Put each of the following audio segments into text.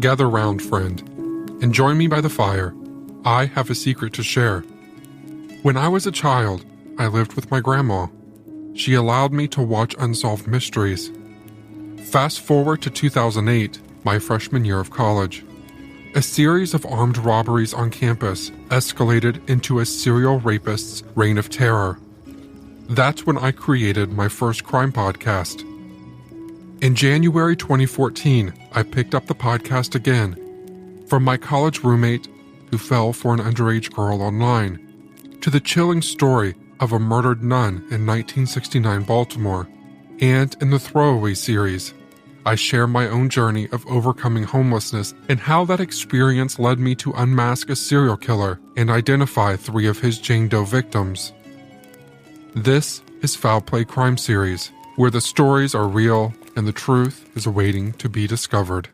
Gather round, friend, and join me by the fire. I have a secret to share. When I was a child, I lived with my grandma. She allowed me to watch unsolved mysteries. Fast forward to 2008, my freshman year of college. A series of armed robberies on campus escalated into a serial rapist's reign of terror. That's when I created my first crime podcast. In January 2014, I picked up the podcast again, from my college roommate who fell for an underage girl online, to the chilling story of a murdered nun in 1969 Baltimore, and in the Throwaway series, I share my own journey of overcoming homelessness and how that experience led me to unmask a serial killer and identify 3 of his Jane Doe victims. This is Foul Play Crime Series, where the stories are real and the truth is awaiting to be discovered.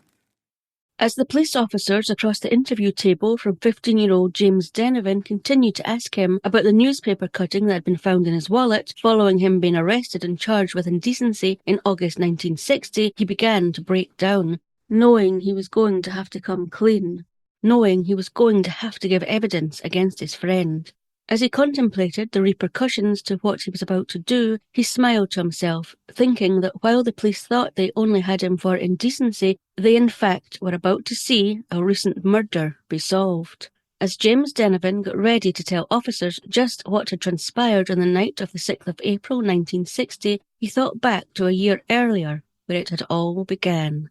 As the police officers across the interview table from 15-year-old James Denovan continued to ask him about the newspaper cutting that had been found in his wallet following him being arrested and charged with indecency in August 1960, he began to break down, knowing he was going to have to come clean, knowing he was going to have to give evidence against his friend. As he contemplated the repercussions to what he was about to do, he smiled to himself, thinking that while the police thought they only had him for indecency, they in fact were about to see a recent murder be solved. As James Denovan got ready to tell officers just what had transpired on the night of the 6th of April 1960, he thought back to a year earlier, where it had all began.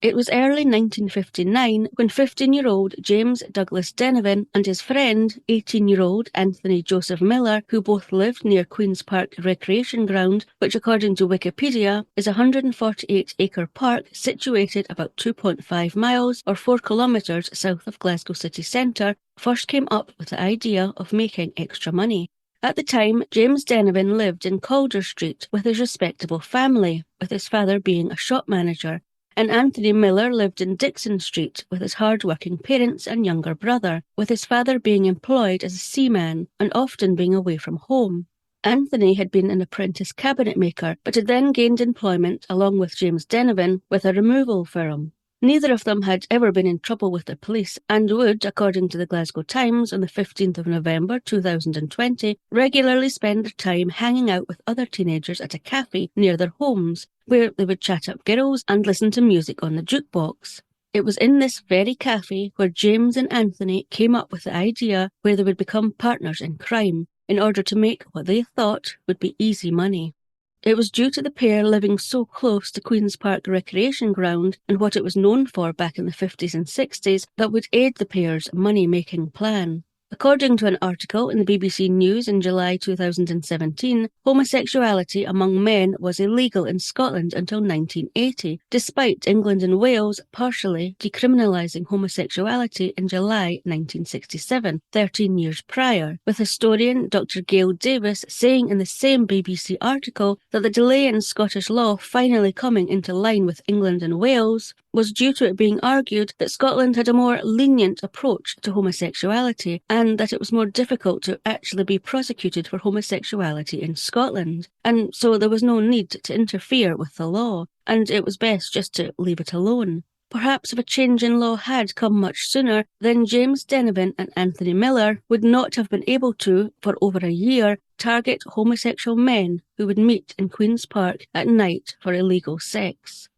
It was early 1959 when 15-year-old James Douglas Denovan and his friend, 18-year-old Anthony Joseph Miller, who both lived near Queen's Park Recreation Ground, which according to Wikipedia is a 148-acre park situated about 2.5 miles or 4 kilometres south of Glasgow city centre, first came up with the idea of making extra money. At the time, James Denovan lived in Calder Street with his respectable family, with his father being a shop manager, and Anthony Miller lived in Dixon Street with his hard-working parents and younger brother, with his father being employed as a seaman and often being away from home. Anthony had been an apprentice cabinet maker, but had then gained employment along with James Denovan with a removal firm. Neither of them had ever been in trouble with the police and would, according to the Glasgow Times on the 15th of November 2020, regularly spend their time hanging out with other teenagers at a cafe near their homes, where they would chat up girls and listen to music on the jukebox. It was in this very cafe where James and Anthony came up with the idea where they would become partners in crime in order to make what they thought would be easy money. It was due to the pair living so close to Queen's Park Recreation Ground and what it was known for back in the 50s and 60s that would aid the pair's money-making plan. According to an article in the BBC News in July 2017, homosexuality among men was illegal in Scotland until 1980, despite England and Wales partially decriminalising homosexuality in July 1967, 13 years prior, with historian Dr. Gail Davis saying in the same BBC article that the delay in Scottish law finally coming into line with England and Wales was due to it being argued that Scotland had a more lenient approach to homosexuality and that it was more difficult to actually be prosecuted for homosexuality in Scotland, and so there was no need to interfere with the law, and it was best just to leave it alone. Perhaps if a change in law had come much sooner, then James Denovan and Anthony Miller would not have been able to, for over a year, target homosexual men who would meet in Queen's Park at night for illegal sex.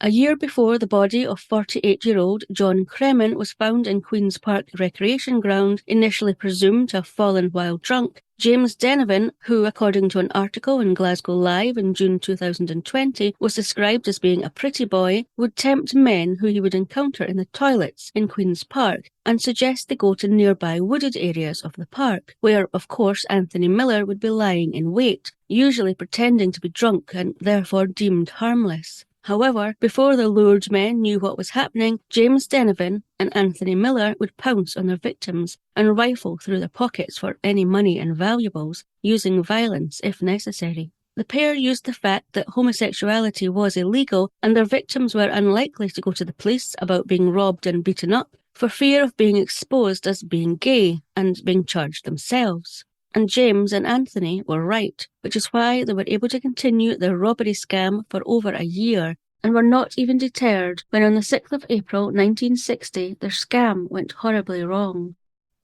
A year before the body of 48-year-old John Cremin was found in Queen's Park Recreation Ground, initially presumed to have fallen while drunk, James Denovan, who, according to an article in Glasgow Live in June 2020, was described as being a pretty boy, would tempt men who he would encounter in the toilets in Queen's Park and suggest they go to nearby wooded areas of the park, where, of course, Anthony Miller would be lying in wait, usually pretending to be drunk and therefore deemed harmless. However, before the lured men knew what was happening, James Denovan and Anthony Miller would pounce on their victims and rifle through their pockets for any money and valuables, using violence if necessary. The pair used the fact that homosexuality was illegal and their victims were unlikely to go to the police about being robbed and beaten up for fear of being exposed as being gay and being charged themselves. And James and Anthony were right, which is why they were able to continue their robbery scam for over a year, and were not even deterred when on the 6th of April 1960 their scam went horribly wrong.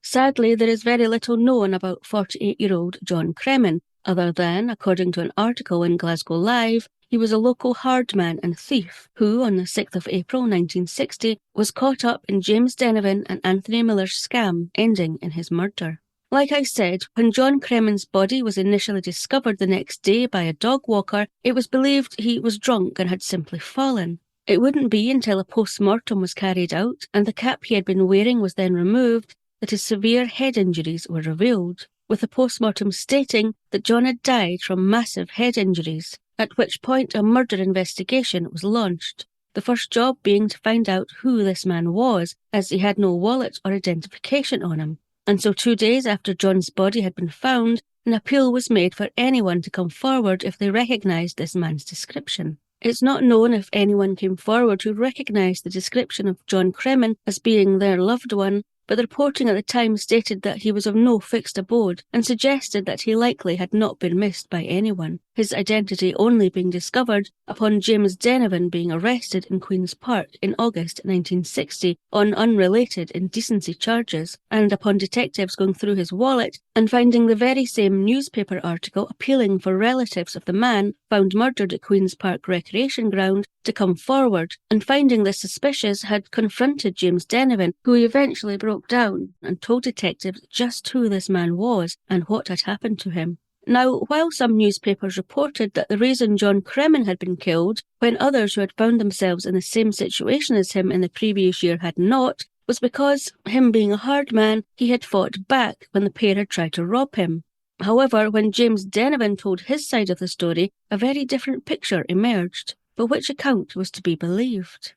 Sadly, there is very little known about 48-year-old John Cremin, other than, according to an article in Glasgow Live, he was a local hardman and thief who, on the 6th of April 1960, was caught up in James Denovan and Anthony Miller's scam, ending in his murder. Like I said, when John Cremin's body was initially discovered the next day by a dog walker, it was believed he was drunk and had simply fallen. It wouldn't be until a post-mortem was carried out and the cap he had been wearing was then removed that his severe head injuries were revealed, with the post-mortem stating that John had died from massive head injuries, at which point a murder investigation was launched, the first job being to find out who this man was, as he had no wallet or identification on him. And so 2 days after John's body had been found, an appeal was made for anyone to come forward if they recognised this man's description. It's not known if anyone came forward who recognised the description of John Cremin as being their loved one, but the reporting at the time stated that he was of no fixed abode and suggested that he likely had not been missed by anyone, his identity only being discovered upon James Denovan being arrested in Queen's Park in August 1960 on unrelated indecency charges, and upon detectives going through his wallet and finding the very same newspaper article appealing for relatives of the man found murdered at Queen's Park Recreation Ground to come forward, and finding this suspicious had confronted James Denovan, who eventually broke down and told detectives just who this man was and what had happened to him. Now, while some newspapers reported that the reason John Cremin had been killed, when others who had found themselves in the same situation as him in the previous year had not, was because, him being a hard man, he had fought back when the pair had tried to rob him. However, when James Denovan told his side of the story, a very different picture emerged. But which account was to be believed?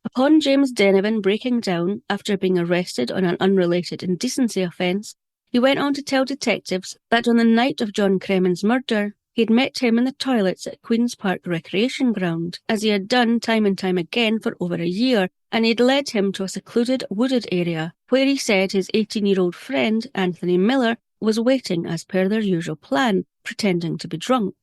Upon James Denovan breaking down after being arrested on an unrelated indecency offence, he went on to tell detectives that on the night of John Cremin's murder, he had met him in the toilets at Queen's Park Recreation Ground, as he had done time and time again for over a year, and he had led him to a secluded wooded area, where he said his 18-year-old friend, Anthony Miller, was waiting as per their usual plan, pretending to be drunk.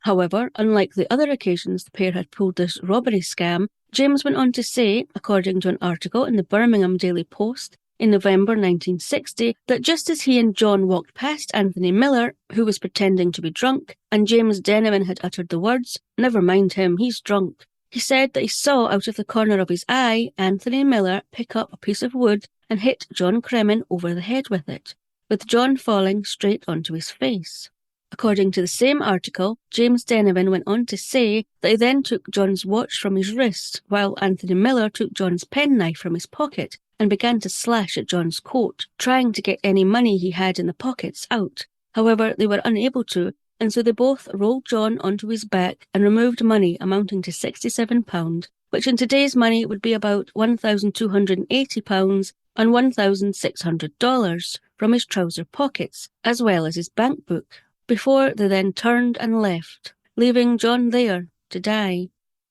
However, unlike the other occasions the pair had pulled this robbery scam, James went on to say, according to an article in the Birmingham Daily Post in November 1960, that just as he and John walked past Anthony Miller, who was pretending to be drunk, and James Denovan had uttered the words, "Never mind him, he's drunk," he said that he saw out of the corner of his eye Anthony Miller pick up a piece of wood and hit John Cremin over the head with it, with John falling straight onto his face. According to the same article, James Denovan went on to say that he then took John's watch from his wrist, while Anthony Miller took John's penknife from his pocket and began to slash at John's coat, trying to get any money he had in the pockets out. However, they were unable to, and so they both rolled John onto his back and removed money amounting to £67, which in today's money would be about £1,280 and $1,600 from his trouser pockets, as well as his bank book, before they then turned and left, leaving John there to die.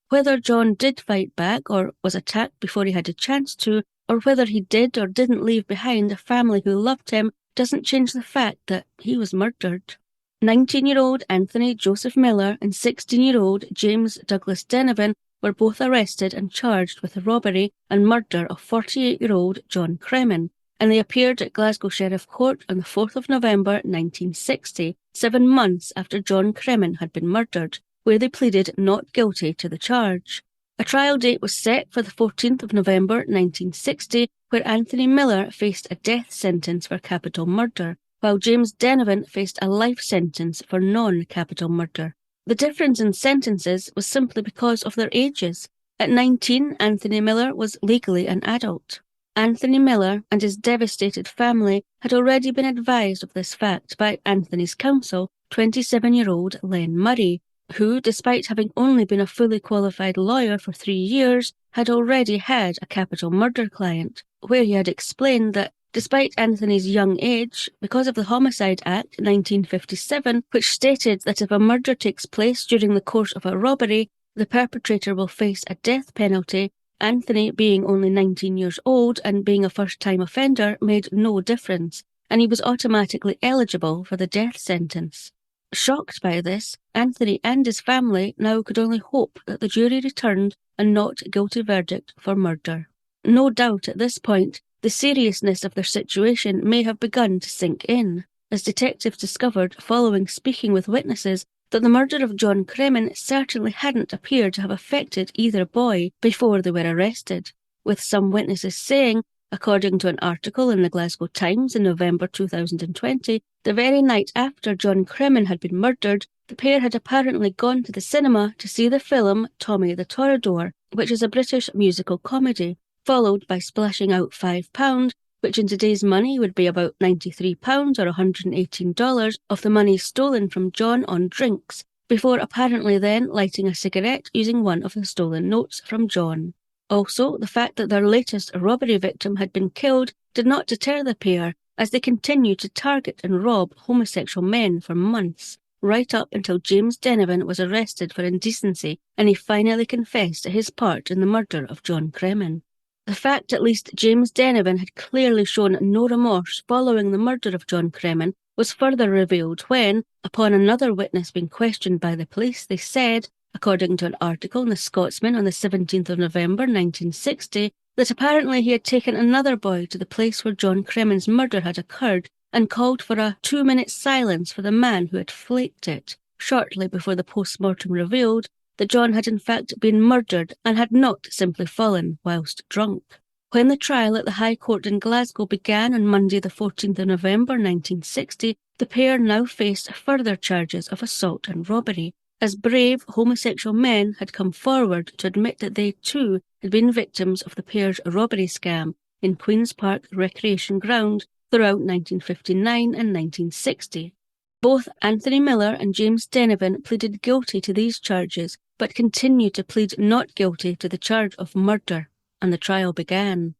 Whether John did fight back or was attacked before he had a chance to, or whether he did or didn't leave behind a family who loved him, doesn't change the fact that he was murdered. 19-year-old Anthony Joseph Miller and 16-year-old James Douglas Denovan were both arrested and charged with the robbery and murder of 48-year-old John Cremin, and they appeared at Glasgow Sheriff Court on the 4th of November 1960, 7 months after John Cremin had been murdered, where they pleaded not guilty to the charge. A trial date was set for the 14th of November 1960, where Anthony Miller faced a death sentence for capital murder, while James Denovan faced a life sentence for non-capital murder. The difference in sentences was simply because of their ages. At 19, Anthony Miller was legally an adult. Anthony Miller and his devastated family had already been advised of this fact by Anthony's counsel, 27-year-old Len Murray, who, despite having only been a fully qualified lawyer for 3 years, had already had a capital murder client, where he had explained that despite Anthony's young age, because of the Homicide Act 1957, which stated that if a murder takes place during the course of a robbery, the perpetrator will face a death penalty, Anthony, being only 19 years old and being a first-time offender, made no difference, and he was automatically eligible for the death sentence. Shocked by this, Anthony and his family now could only hope that the jury returned a not guilty verdict for murder. No doubt at this point, the seriousness of their situation may have begun to sink in, as detectives discovered following speaking with witnesses that the murder of John Cremin certainly hadn't appeared to have affected either boy before they were arrested, with some witnesses saying, according to an article in the Glasgow Times in November 2020, the very night after John Cremin had been murdered, the pair had apparently gone to the cinema to see the film Tommy the Toreador, which is a British musical comedy, followed by splashing out £5, which in today's money would be about £93 or $118 of the money stolen from John on drinks, before apparently then lighting a cigarette using one of the stolen notes from John. Also, the fact that their latest robbery victim had been killed did not deter the pair, as they continued to target and rob homosexual men for months, right up until James Denovan was arrested for indecency and he finally confessed to his part in the murder of John Cremin. The fact at least James Denovan had clearly shown no remorse following the murder of John Cremin was further revealed when, upon another witness being questioned by the police, they said, according to an article in the Scotsman on the 17th of November 1960, that apparently he had taken another boy to the place where John Cremin's murder had occurred and called for a 2-minute silence for the man who had flaked it, shortly before the post-mortem revealed that John had in fact been murdered and had not simply fallen whilst drunk. When the trial at the High Court in Glasgow began on Monday the 14th of November 1960, the pair now faced further charges of assault and robbery, as brave homosexual men had come forward to admit that they too had been victims of the pair's robbery scam in Queen's Park Recreation Ground throughout 1959 and 1960. Both Anthony Miller and James Denovan pleaded guilty to these charges, but continued to plead not guilty to the charge of murder, and the trial began.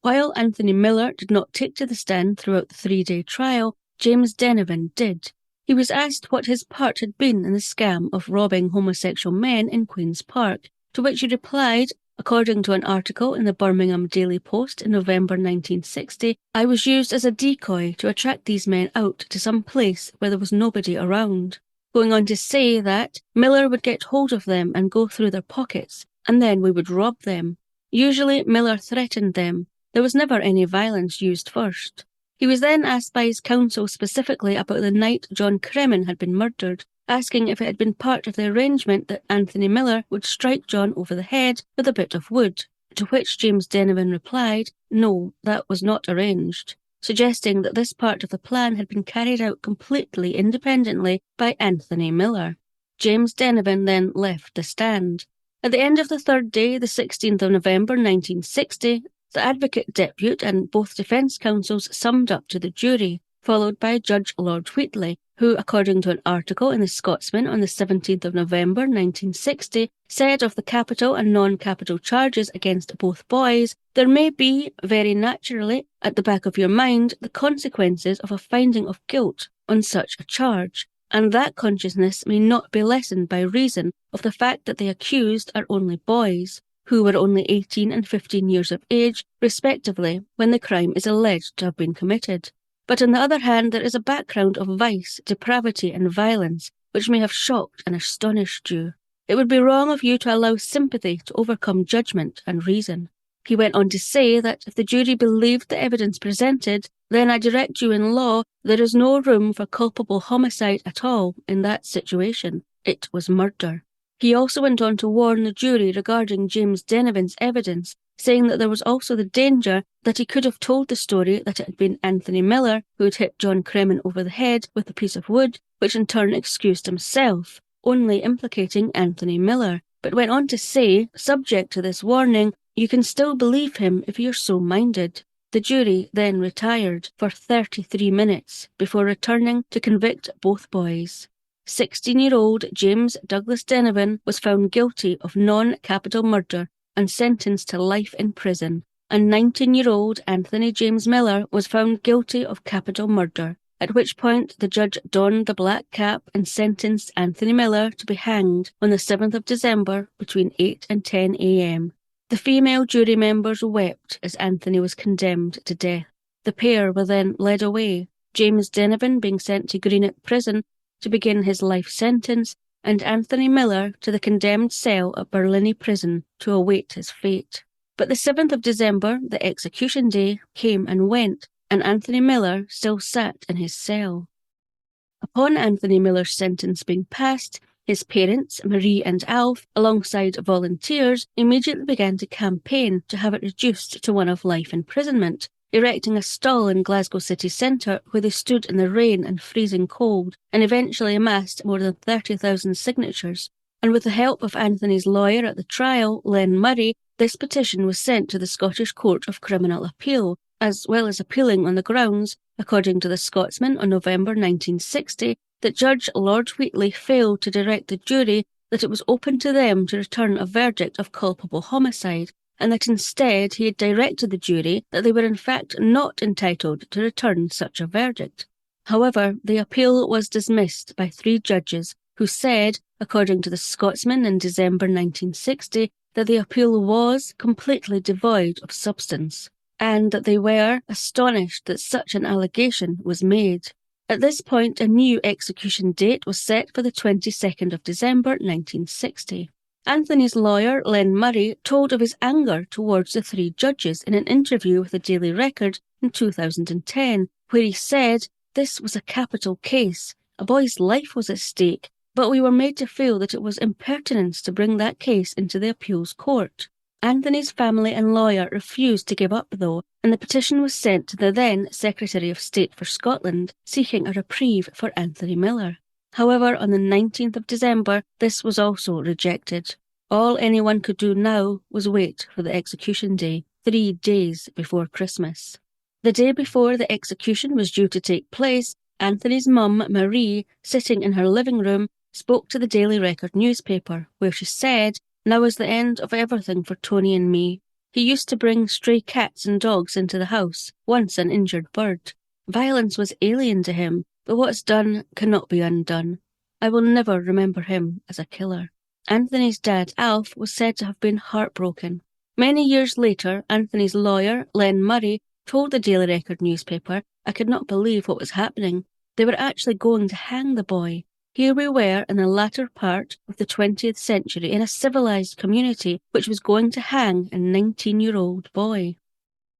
While Anthony Miller did not take to the stand throughout the 3-day trial, James Denovan did. He was asked what his part had been in the scam of robbing homosexual men in Queen's Park, to which he replied, according to an article in the Birmingham Daily Post in November 1960, "I was used as a decoy to attract these men out to some place where there was nobody around," going on to say that Miller would get hold of them and go through their pockets, and then we would rob them. Usually Miller threatened them. There was never any violence used first. He was then asked by his counsel specifically about the night John Cremin had been murdered, asking if it had been part of the arrangement that Anthony Miller would strike John over the head with a bit of wood, to which James Denovan replied, "No, that was not arranged," suggesting that this part of the plan had been carried out completely independently by Anthony Miller. James Denovan then left the stand. At the end of the third day, the 16th of November 1960, the Advocate Depute and both defence counsels summed up to the jury, followed by Judge Lord Wheatley, who, according to an article in the Scotsman on the 17th of November 1960, said of the capital and non-capital charges against both boys, "There may be, very naturally, at the back of your mind, the consequences of a finding of guilt on such a charge, and that consciousness may not be lessened by reason of the fact that the accused are only boys, who were only 18 and 15 years of age, respectively, when the crime is alleged to have been committed. But on the other hand, there is a background of vice, depravity and violence, which may have shocked and astonished you. It would be wrong of you to allow sympathy to overcome judgment and reason." He went on to say that if the jury believed the evidence presented, then I direct you in law, there is no room for culpable homicide at all in that situation. It was murder. He also went on to warn the jury regarding James Denovan's evidence, saying that there was also the danger that he could have told the story that it had been Anthony Miller who had hit John Cremin over the head with a piece of wood, which in turn excused himself, only implicating Anthony Miller, but went on to say, subject to this warning, you can still believe him if you're so minded. The jury then retired for 33 minutes before returning to convict both boys. 16-year-old James Douglas Denovan was found guilty of non-capital murder and sentenced to life in prison, and 19-year-old Anthony James Miller was found guilty of capital murder, at which point the judge donned the black cap and sentenced Anthony Miller to be hanged on the 7th of December between 8 and 10 a.m. The female jury members wept as Anthony was condemned to death. The pair were then led away, James Denovan being sent to Greenock Prison to begin his life sentence, and Anthony Miller to the condemned cell at Berlin prison to await his fate. But the 7th of December, the execution day, came and went, and Anthony Miller still sat in his cell. Upon Anthony Miller's sentence being passed, his parents, Marie and Alf, alongside volunteers, immediately began to campaign to have it reduced to one of life imprisonment, erecting a stall in Glasgow city centre where they stood in the rain and freezing cold, and eventually amassed more than 30,000 signatures. And with the help of Anthony's lawyer at the trial, Len Murray, this petition was sent to the Scottish Court of Criminal Appeal, as well as appealing on the grounds, according to the Scotsman on November 1960, that Judge Lord Wheatley failed to direct the jury that it was open to them to return a verdict of culpable homicide, and that instead he had directed the jury that they were in fact not entitled to return such a verdict. However, the appeal was dismissed by 3 judges who said, according to the Scotsman in December 1960, that the appeal was completely devoid of substance, and that they were astonished that such an allegation was made. At this point, a new execution date was set for the 22nd of December 1960. Anthony's lawyer, Len Murray, told of his anger towards the 3 judges in an interview with the Daily Record in 2010, where he said, "This was a capital case. A boy's life was at stake, but we were made to feel that it was impertinence to bring that case into the appeals court." Anthony's family and lawyer refused to give up, though, and the petition was sent to the then Secretary of State for Scotland, seeking a reprieve for Anthony Miller. However, on the 19th of December, this was also rejected. All anyone could do now was wait for the execution day, 3 days before Christmas. The day before the execution was due to take place, Anthony's mum, Marie, sitting in her living room, spoke to the Daily Record newspaper, where she said, "Now is the end of everything for Tony and me. He used to bring stray cats and dogs into the house, once an injured bird. Violence was alien to him, but what's done cannot be undone. I will never remember him as a killer." Anthony's dad, Alf, was said to have been heartbroken. Many years later, Anthony's lawyer, Len Murray, told the Daily Record newspaper, "I could not believe what was happening. They were actually going to hang the boy. Here we were in the latter part of the 20th century in a civilised community which was going to hang a 19-year-old boy."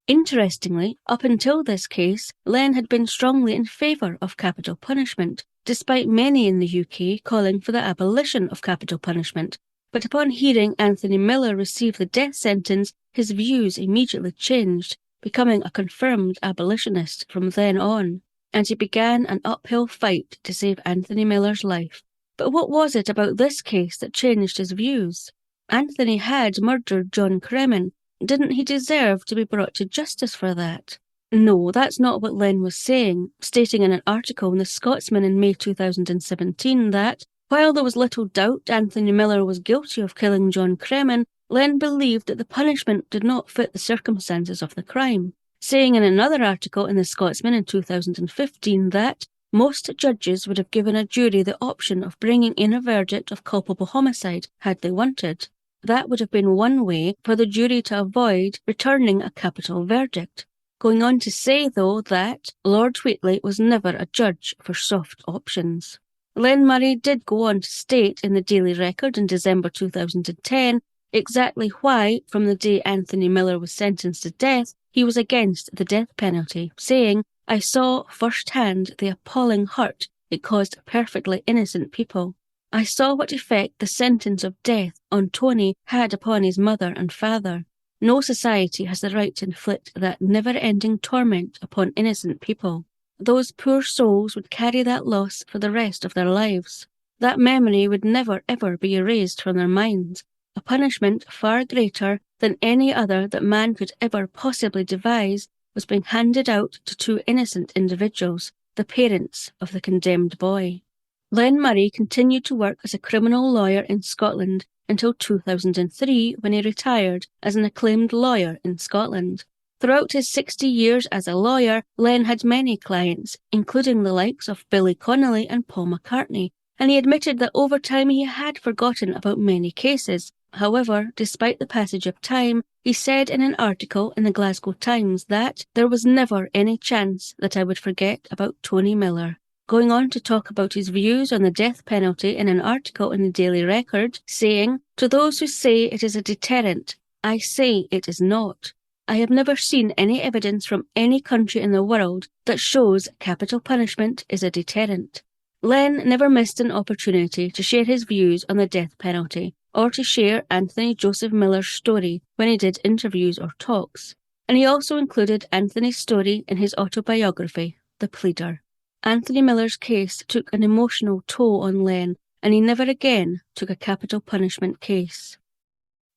Interestingly, up until this case, Len had been strongly in favour of capital punishment, despite many in the UK calling for the abolition of capital punishment. But upon hearing Anthony Miller receive the death sentence, his views immediately changed, becoming a confirmed abolitionist from then on, and he began an uphill fight to save Anthony Miller's life. But what was it about this case that changed his views? Anthony had murdered John Cremin. Didn't he deserve to be brought to justice for that? No, that's not what Len was saying, stating in an article in the Scotsman in May 2017 that, while there was little doubt Anthony Miller was guilty of killing John Cremin, Len believed that the punishment did not fit the circumstances of the crime, saying in another article in the Scotsman in 2015 that most judges would have given a jury the option of bringing in a verdict of culpable homicide had they wanted. That would have been one way for the jury to avoid returning a capital verdict. Going on to say, though, that Lord Wheatley was never a judge for soft options. Len Murray did go on to state in the Daily Record in December 2010 exactly why, from the day Anthony Miller was sentenced to death, he was against the death penalty, saying, "I saw firsthand the appalling hurt it caused perfectly innocent people. I saw what effect the sentence of death on Tony had upon his mother and father. No society has the right to inflict that never-ending torment upon innocent people. Those poor souls would carry that loss for the rest of their lives. That memory would never ever be erased from their minds. A punishment far greater than any other that man could ever possibly devise was being handed out to 2 innocent individuals, the parents of the condemned boy." Len Murray continued to work as a criminal lawyer in Scotland until 2003 when he retired as an acclaimed lawyer in Scotland. Throughout his 60 years as a lawyer, Len had many clients, including the likes of Billy Connolly and Paul McCartney, and he admitted that over time he had forgotten about many cases. However, despite the passage of time, he said in an article in the Glasgow Times that there was never any chance that I would forget about Tony Miller. going on to talk about his views on the death penalty in an article in the Daily Record, saying, "To those who say it is a deterrent, I say it is not. I have never seen any evidence from any country in the world that shows capital punishment is a deterrent." Len never missed an opportunity to share his views on the death penalty or to share Anthony Joseph Miller's story when he did interviews or talks. And he also included Anthony's story in his autobiography, The Pleader. Anthony Miller's case took an emotional toll on Len, and he never again took a capital punishment case.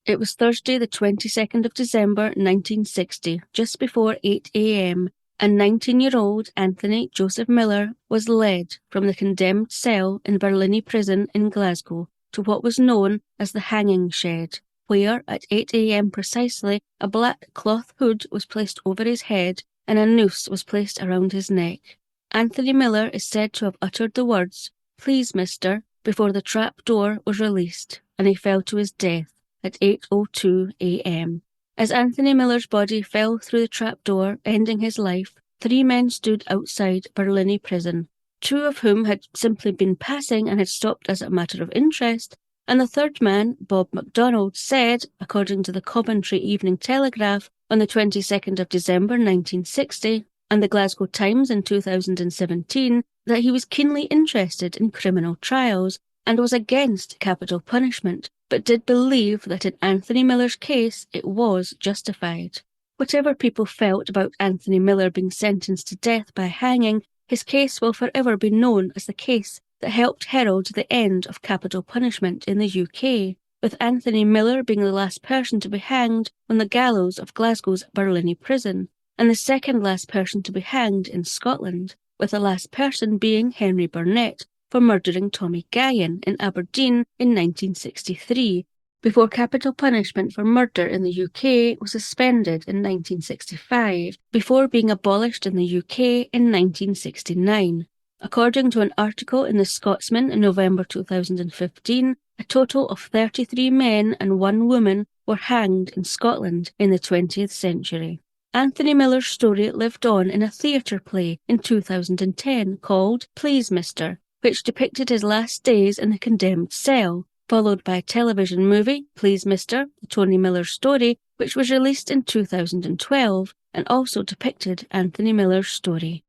It was Thursday the 22nd of December 1960, just before 8 a.m, and 19-year-old Anthony Joseph Miller was led from the condemned cell in Barlinnie Prison in Glasgow to what was known as the hanging shed, where, at 8 a.m. precisely, a black cloth hood was placed over his head and a noose was placed around his neck. Anthony Miller is said to have uttered the words, "Please, mister," before the trap door was released, and he fell to his death at 8:02 a.m. As Anthony Miller's body fell through the trap door, ending his life, 3 men stood outside Barlinnie Prison, 2 of whom had simply been passing and had stopped as a matter of interest, and the third man, Bob MacDonald, said, according to the Coventry Evening Telegraph on the 22nd of December 1960, and the Glasgow Times in 2017, that he was keenly interested in criminal trials and was against capital punishment, but did believe that in Anthony Miller's case it was justified. Whatever people felt about Anthony Miller being sentenced to death by hanging, his case will forever be known as the case that helped herald the end of capital punishment in the UK, with Anthony Miller being the last person to be hanged on the gallows of Glasgow's Barlinnie Prison, and the second last person to be hanged in Scotland, with the last person being Henry Burnett for murdering Tommy Guyon in Aberdeen in 1963, before capital punishment for murder in the UK was suspended in 1965, before being abolished in the UK in 1969. According to an article in The Scotsman in November 2015, a total of 33 men and 1 woman were hanged in Scotland in the 20th century. Anthony Miller's story lived on in a theatre play in 2010 called Please, Mister, which depicted his last days in the condemned cell, followed by a television movie, Please, Mister, the Tony Miller story, which was released in 2012 and also depicted Anthony Miller's story.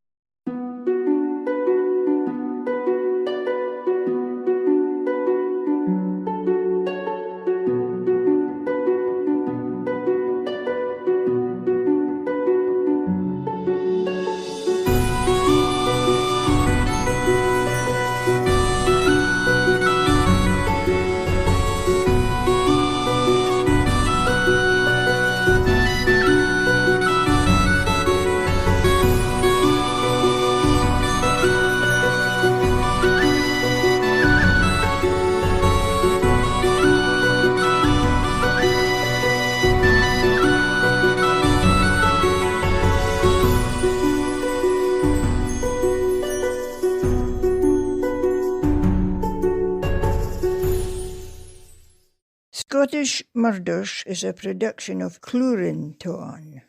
Scottish Murders is a production of Clurin Ton.